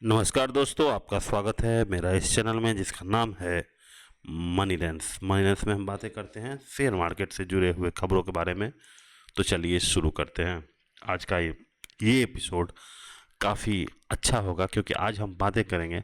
नमस्कार दोस्तों, आपका स्वागत है मेरा इस चैनल में जिसका नाम है मनी लेंस। मनी लेंस में हम बातें करते हैं शेयर मार्केट से जुड़े हुए खबरों के बारे में। तो चलिए शुरू करते हैं। आज का ये एपिसोड काफ़ी अच्छा होगा क्योंकि आज हम बातें करेंगे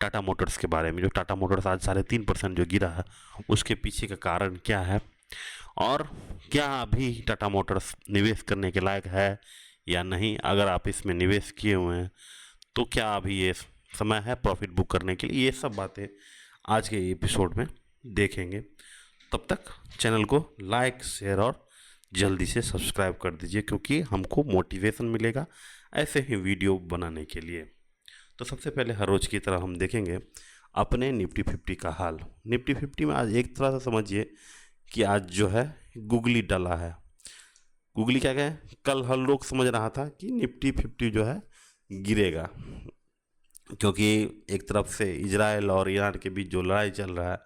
टाटा मोटर्स के बारे में। जो टाटा मोटर्स आज 3.5% जो गिरा है, उसके पीछे का कारण क्या है और क्या अभी टाटा मोटर्स निवेश करने के लायक है या नहीं। अगर आप इसमें निवेश किए हुए हैं तो क्या अभी ये समय है प्रॉफिट बुक करने के लिए। ये सब बातें आज के एपिसोड में देखेंगे। तब तक चैनल को लाइक शेयर और जल्दी से सब्सक्राइब कर दीजिए क्योंकि हमको मोटिवेशन मिलेगा ऐसे ही वीडियो बनाने के लिए। तो सबसे पहले हर रोज़ की तरह हम देखेंगे अपने निफ्टी 50 का हाल। निफ्टी 50 में आज एक तरह से समझिए कि आज जो है गूगली डला है। गूगली क्या है, कल हर लोग समझ रहा था कि निफ्टी 50 जो है गिरेगा क्योंकि एक तरफ से इजराइल और ईरान के बीच जो लड़ाई चल रहा है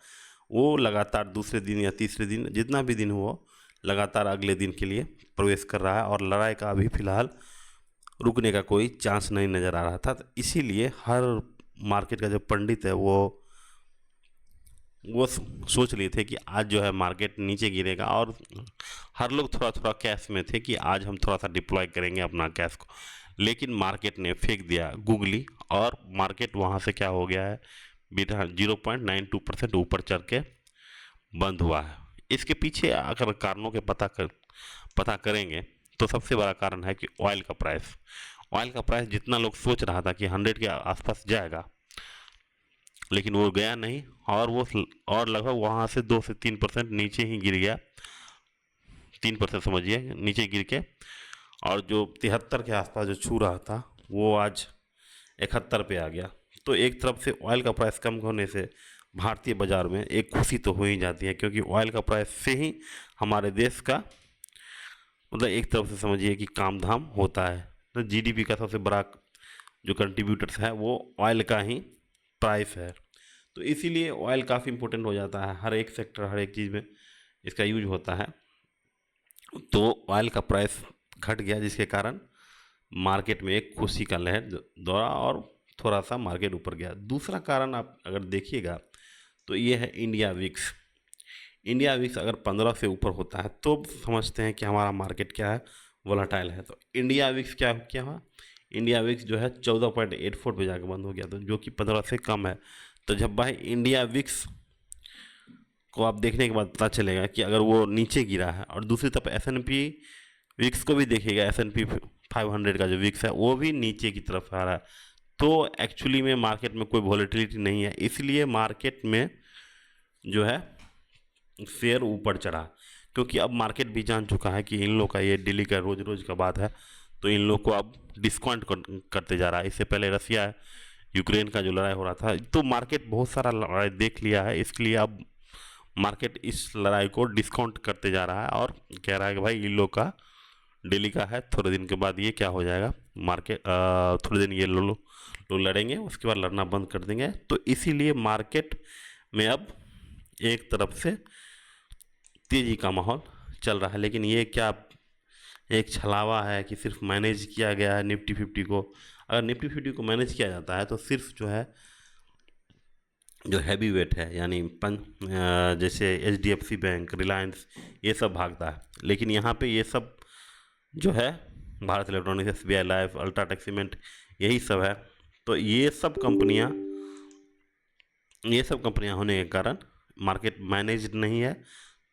वो लगातार दूसरे दिन या तीसरे दिन, जितना भी दिन हो, लगातार अगले दिन के लिए प्रवेश कर रहा है और लड़ाई का अभी फ़िलहाल रुकने का कोई चांस नहीं नज़र आ रहा था। तो इसीलिए हर मार्केट का जो पंडित है वो सोच लिए थे कि आज जो है मार्केट नीचे गिरेगा और हर लोग थोड़ा थोड़ा कैश में थे कि आज हम थोड़ा सा डिप्लॉय करेंगे अपना कैश को। लेकिन मार्केट ने फेंक दिया गूगली और मार्केट वहाँ से क्या हो गया है, बिना 0.92% ऊपर चढ़ के बंद हुआ है। इसके पीछे अगर कारणों के पता करेंगे तो सबसे बड़ा कारण है कि ऑयल का प्राइस जितना लोग सोच रहा था कि 100 के आसपास जाएगा, लेकिन वो गया नहीं और लगभग वहाँ से 2 से 3% नीचे ही गिर गया। 3% समझिए नीचे गिर के, और जो 73 के आसपास जो छू रहा था वो आज 71 पे आ गया। तो एक तरफ से ऑयल का प्राइस कम होने से भारतीय बाज़ार में एक खुशी तो हो ही जाती है क्योंकि ऑयल का प्राइस से ही हमारे देश का, मतलब एक तरफ से समझिए कि काम धाम होता है। तो जीडीपी का सबसे बड़ा जो कंट्रीब्यूटर्स है वो ऑयल का ही प्राइस है। तो इसीलिए ऑयल काफ़ी इंपॉर्टेंट हो जाता है, हर एक सेक्टर हर एक चीज़ में इसका यूज होता है। तो ऑयल का प्राइस घट गया जिसके कारण मार्केट में एक खुशी का लहर दौड़ा और थोड़ा सा मार्केट ऊपर गया। दूसरा कारण आप अगर देखिएगा तो ये है इंडिया विक्स। इंडिया विक्स अगर 15 से ऊपर होता है तो समझते हैं कि हमारा मार्केट क्या है, वोलाटाइल है। तो इंडिया विक्स क्या हुआ, इंडिया विक्स जो है 14.84 पे जाकर बंद हो गया, तो जो कि 15 से कम है। तो जब भाई इंडिया विक्स को आप देखने के बाद पता चलेगा कि अगर वो नीचे गिरा है, और दूसरी तरफ S&P विक्स को भी देखिएगा, S&P 500 का जो विक्स है वो भी नीचे की तरफ आ रहा है। तो एक्चुअली में मार्केट में कोई वॉलेटिलिटी नहीं है, इसलिए मार्केट में जो है शेयर ऊपर चढ़ा। क्योंकि अब मार्केट भी जान चुका है कि इन लोग का ये डेली का रोज़ रोज़ का बात है, तो इन लोग को अब डिस्काउंट करते जा रहा है। इससे पहले रसिया यूक्रेन का जो लड़ाई हो रहा था तो मार्केट बहुत सारा लड़ाई देख लिया है, इसलिए अब मार्केट इस लड़ाई को डिस्काउंट करते जा रहा है और कह रहा है कि भाई इन लोग का डेली का है, थोड़े दिन के बाद ये क्या हो जाएगा, मार्केट थोड़े दिन ये लोग लड़ेंगे, उसके बाद लड़ना बंद कर देंगे। तो इसीलिए मार्केट में अब एक तरफ से तेज़ी का माहौल चल रहा है। लेकिन ये क्या एक छलावा है कि सिर्फ मैनेज किया गया है निफ्टी 50 को। अगर निफ्टी 50 को मैनेज किया जाता है तो सिर्फ जो है जो हैवी वेट है, यानी जैसे HDFC बैंक, रिलायंस, ये सब भागता है। लेकिन यहाँ पे ये सब जो है Bharat electronics, SBI life, UltraTech cement, यही सब है। तो ये सब कंपनियां होने के कारण मार्केट मैनेज नहीं है।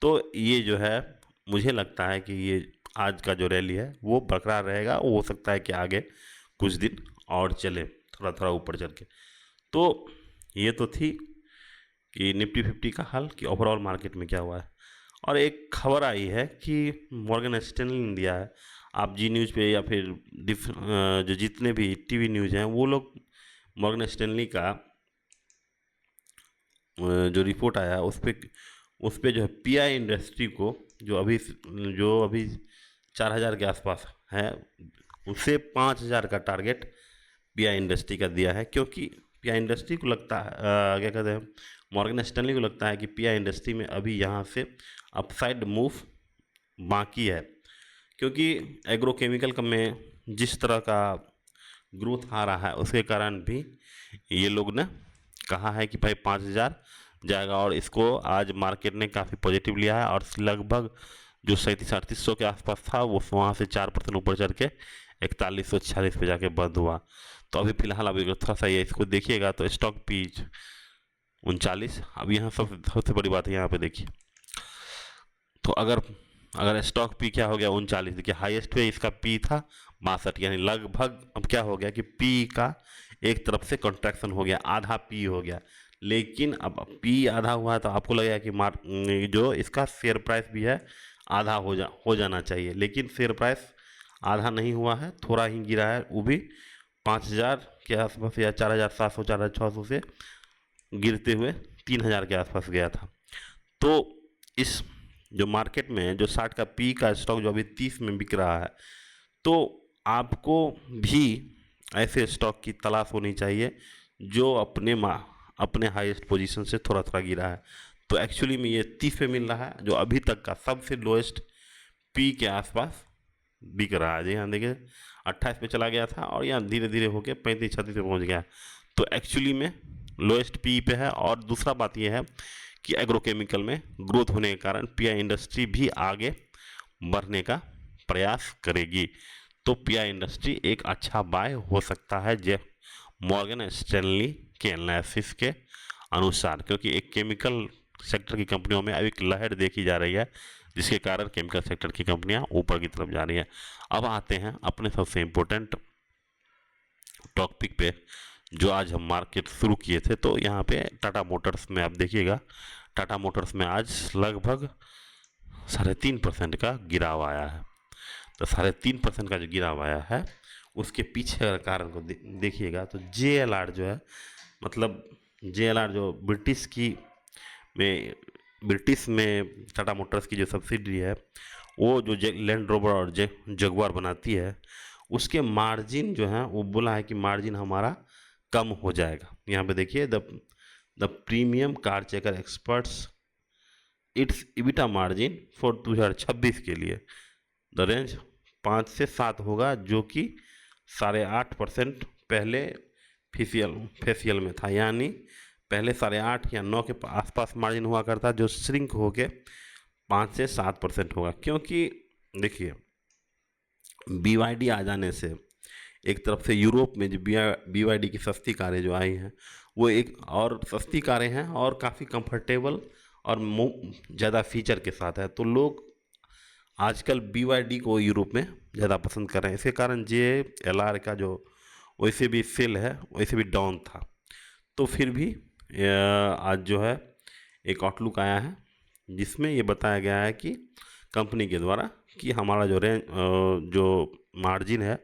तो ये जो है मुझे लगता है कि ये आज का जो रैली है वो बरकरार रहेगा, वो हो सकता है कि आगे कुछ दिन और चले थोड़ा थोड़ा ऊपर चल के। तो ये तो थी कि निफ्टी 50 का हाल, कि ओवरऑल मार्केट में क्या हुआ है। और एक खबर आई है कि मॉर्गन स्टैनली इंडिया है, आप जी न्यूज़ पे या फिर जो जितने भी टीवी न्यूज़ हैं वो लोग मॉर्गन स्टैनली का जो रिपोर्ट आया उस पे जो है पीआई इंडस्ट्री को जो अभी 4000 के आसपास है, उसे 5000 का टारगेट पीआई इंडस्ट्री का दिया है। क्योंकि पीआई इंडस्ट्री को लगता है क्या कहते हैं, मॉर्गन स्टैनली को लगता है कि पीआई इंडस्ट्री में अभी यहाँ से अपसाइड मूव बाकी है। क्योंकि एग्रोकेमिकल में जिस तरह का ग्रोथ आ रहा है, उसके कारण भी ये लोग ने कहा है कि भाई 5,000 जाएगा, और इसको आज मार्केट ने काफ़ी पॉजिटिव लिया है, और लगभग जो 3700-3800 के आसपास था वो वहाँ से 4% ऊपर चढ़ के 4140 पे जाके बंद हुआ। तो अभी फिलहाल अभी थोड़ा सा ये इसको देखिएगा तो स्टॉक पीच 39। अब यहाँ सबसे बड़ी बात है, यहाँ पे देखिए तो अगर अगर स्टॉक पी क्या हो गया 39, देखिए हाईएस्ट पे इसका पी था 62, यानी लगभग अब क्या हो गया कि पी का एक तरफ से कॉन्ट्रैक्शन हो गया, आधा पी हो गया। लेकिन अब पी आधा हुआ है तो आपको लगेगा कि जो इसका शेयर प्राइस भी है आधा हो जाना चाहिए, लेकिन शेयर प्राइस आधा नहीं हुआ है, थोड़ा ही गिरा है, वो भी 5,000 के आसपास या 4,700 4,600 से गिरते हुए 3,000 के आसपास गया था। तो इस जो मार्केट में जो 60 का पी का स्टॉक जो अभी 30 में बिक रहा है, तो आपको भी ऐसे स्टॉक की तलाश होनी चाहिए जो अपने हाईएस्ट पोजीशन से थोड़ा थोड़ा गिरा है। तो एक्चुअली में ये 30 पे मिल रहा है, जो अभी तक का सबसे लोएस्ट पी के आसपास बिक रहा है। जी हाँ, देखिए 28 पे चला गया था और यहाँ धीरे धीरे होके 35-36 पे पहुँच गया। तो एक्चुअली में लोएस्ट पी पे है। और दूसरा बात यह है कि एग्रोकेमिकल में ग्रोथ होने के कारण पीआई इंडस्ट्री भी आगे बढ़ने का प्रयास करेगी। तो पीआई इंडस्ट्री एक अच्छा बाय हो सकता है जे मॉर्गन स्टैनली के एनालिसिस के अनुसार, क्योंकि एक केमिकल सेक्टर की कंपनियों में अभी एक लहर देखी जा रही है, जिसके कारण केमिकल सेक्टर की कंपनियां ऊपर की तरफ जा रही है। अब आते हैं अपने सबसे इम्पोर्टेंट टॉपिक पे, जो आज हम मार्केट शुरू किए थे। तो यहाँ पे टाटा मोटर्स में आप देखिएगा, टाटा मोटर्स में आज लगभग 3.5% का गिराव आया है। तो 3.5% का जो गिराव आया है, उसके पीछे अगर कारण को देखिएगा तो JLR जो है, मतलब JLR जो ब्रिटिश में टाटा मोटर्स की जो सब्सिडरी है, वो जो लैंड रोवर और जगुआर बनाती है, उसके मार्जिन जो है वो बोला है कि मार्जिन हमारा कम हो जाएगा। यहाँ पे देखिए the premium car checker experts it's EBITDA margin for 2026 के लिए द रेंज 5 से 7 होगा, जो कि 8.5% पहले फेसियल में था, यानी पहले 8.5 या 9 के आसपास मार्जिन हुआ करता, जो श्रिंक होके 5 से 7% होगा। क्योंकि देखिए BYD आ जाने से एक तरफ से यूरोप में जो BYD की सस्ती कारें जो आई हैं, वो एक और सस्ती कारें हैं और काफ़ी कंफर्टेबल और ज़्यादा फीचर के साथ है। तो लोग आजकल BYD को यूरोप में ज़्यादा पसंद कर रहे हैं। इसके कारण JLR का जो वैसे भी सेल है वैसे भी डाउन था। तो फिर भी आज जो है एक आउटलुक आया है, जिसमें ये बताया गया है कि कंपनी के द्वारा कि हमारा जो मार्जिन है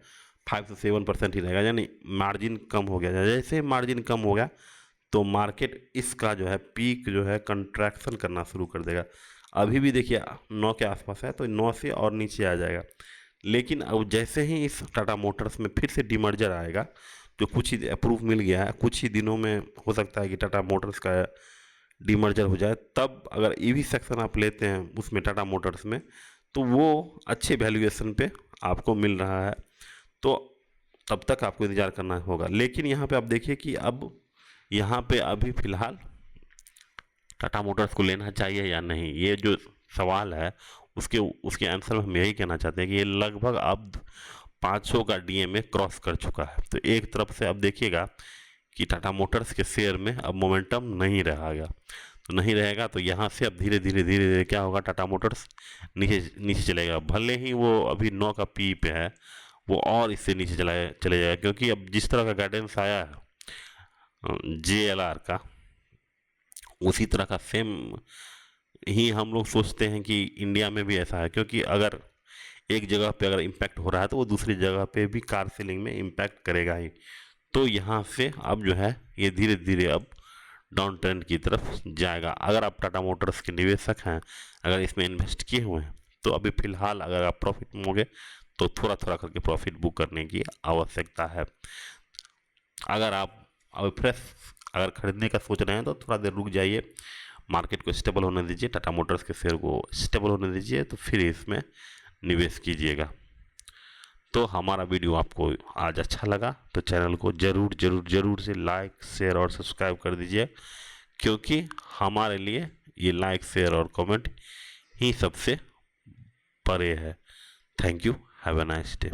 5 से 7% ही रहेगा, यानी मार्जिन कम हो गया। जैसे मार्जिन कम हो गया तो मार्केट इसका जो है पीक जो है कंट्रैक्शन करना शुरू कर देगा। अभी भी देखिए 9 के आसपास है, तो 9 से और नीचे आ जाएगा। लेकिन अब जैसे ही इस टाटा मोटर्स में फिर से डीमर्जर आएगा, जो कुछ ही अप्रूव मिल गया है, कुछ ही दिनों में हो सकता है कि टाटा मोटर्स का डीमर्जर हो जाए, तब अगर EV सेक्शन आप लेते हैं उसमें टाटा मोटर्स में, तो वो अच्छे वैल्यूएशन पे आपको मिल रहा है। तो तब तक आपको इंतज़ार करना होगा। लेकिन यहाँ पे आप देखिए कि अब यहाँ पे अभी फ़िलहाल टाटा मोटर्स को लेना चाहिए या नहीं, ये जो सवाल है उसके आंसर में हम यही कहना चाहते हैं कि ये लगभग अब 500 का DMA क्रॉस कर चुका है। तो एक तरफ से अब देखिएगा कि टाटा मोटर्स के शेयर में अब मोमेंटम नहीं रहेगा। तो नहीं रहेगा तो यहाँ से अब धीरे धीरे क्या होगा, टाटा मोटर्स नीचे चलेगा। भले ही वो अभी 9 का पी पे है, वो और इससे नीचे चले जाएगा, क्योंकि अब जिस तरह का गाइडेंस आया है JLR का, उसी तरह का सेम ही हम लोग सोचते हैं कि इंडिया में भी ऐसा है। क्योंकि अगर एक जगह पे अगर इम्पैक्ट हो रहा है तो वो दूसरी जगह पे भी कार सेलिंग में इम्पैक्ट करेगा ही। तो यहाँ से अब जो है ये धीरे धीरे अब डाउन ट्रेंड की तरफ जाएगा। अगर आप टाटा मोटर्स के निवेशक हैं, अगर इसमें इन्वेस्ट किए हुए हैं, तो अभी फ़िलहाल अगर आप प्रॉफिट में होंगे तो थोड़ा थोड़ा करके प्रॉफिट बुक करने की आवश्यकता है। अगर आप अब फ्रेश अगर खरीदने का सोच रहे हैं तो थोड़ा देर रुक जाइए, मार्केट को स्टेबल होने दीजिए, टाटा मोटर्स के शेयर को स्टेबल होने दीजिए, तो फिर इसमें निवेश कीजिएगा। तो हमारा वीडियो आपको आज अच्छा लगा तो चैनल को ज़रूर ज़रूर ज़रूर से लाइक शेयर और सब्सक्राइब कर दीजिए, क्योंकि हमारे लिए ये लाइक शेयर और कमेंट ही सबसे परे है। Thank you, have a nice day.